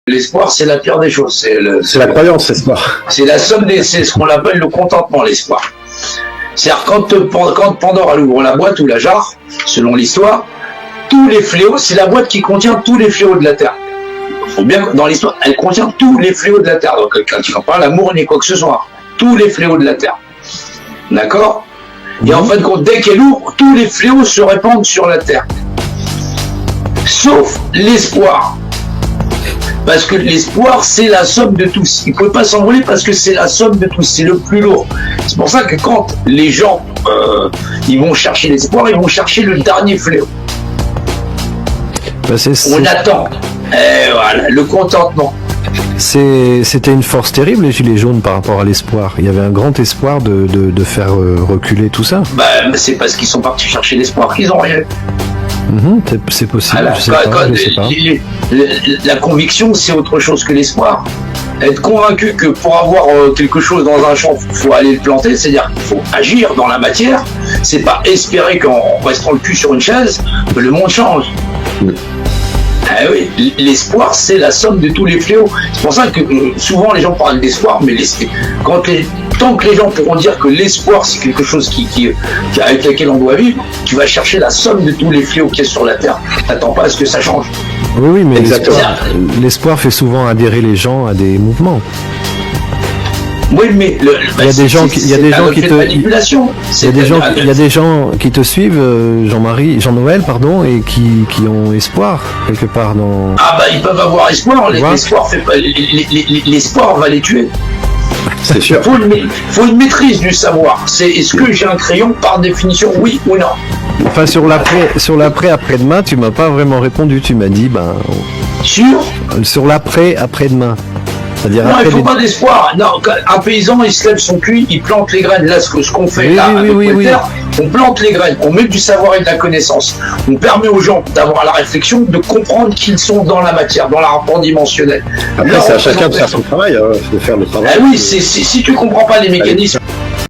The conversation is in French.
L'espoir, c'est la pire des choses. C'est la croyance, l'espoir. C'est la somme c'est ce qu'on appelle le contentement, l'espoir. C'est-à-dire quand Pandore elle ouvre la boîte ou la jarre, selon l'histoire, tous les fléaux, c'est la boîte qui contient tous les fléaux de la terre. Faut bien que dans l'histoire, elle contient tous les fléaux de la terre. Donc quand il ne pas l'amour ni quoi que ce soit, tous les fléaux de la terre. D'accord? Et en fin de compte, dès qu'elle ouvre, tous les fléaux se répandent sur la terre. Sauf l'espoir. Parce que l'espoir, c'est la somme de tous. Il ne peut pas s'envoler parce que c'est la somme de tous. C'est le plus lourd. C'est pour ça que quand les gens ils vont chercher l'espoir, ils vont chercher le dernier fléau. On attend. Et voilà, le contentement. C'était une force terrible, les Gilets jaunes, par rapport à l'espoir. Il y avait un grand espoir de faire reculer tout ça. C'est parce qu'ils sont partis chercher l'espoir qu'ils n'ont rien. C'est possible. Voilà, je sais pas. La conviction, c'est autre chose que l'espoir. Être convaincu que pour avoir quelque chose dans un champ, il faut aller le planter, c'est-à-dire qu'il faut agir dans la matière. C'est pas espérer qu'en restant le cul sur une chaise, que le monde change. Ah oui, l'espoir, c'est la somme de tous les fléaux. C'est pour ça que souvent les gens parlent d'espoir, mais tant que les gens pourront dire que l'espoir, c'est quelque chose avec lequel on doit vivre, tu vas chercher la somme de tous les fléaux qu'il y a sur la Terre. T'attends pas à ce que ça change. Oui, mais l'espoir fait souvent adhérer les gens à des mouvements. Oui, mais il y a des gens qui te suivent, Jean-Noël, pardon, et qui ont espoir quelque part dans. Ah ils peuvent avoir espoir. L'espoir va les tuer. C'est sûr. Faut une maîtrise du savoir. Est-ce que j'ai un crayon par définition, oui ou non? Enfin, sur l'après après-demain, tu m'as pas vraiment répondu. Tu m'as dit sur l'après après-demain. C'est-à-dire non, il ne faut pas d'espoir. Non, un paysan, il se lève son cul, il plante les graines. Là, ce qu'on fait terre, on plante les graines, on met du savoir et de la connaissance. On permet aux gens d'avoir la réflexion, de comprendre qu'ils sont dans la matière, dans la rapport dimensionnel. Après, c'est à chacun de faire son travail, de faire le travail. Ah oui, si tu ne comprends pas les mécanismes.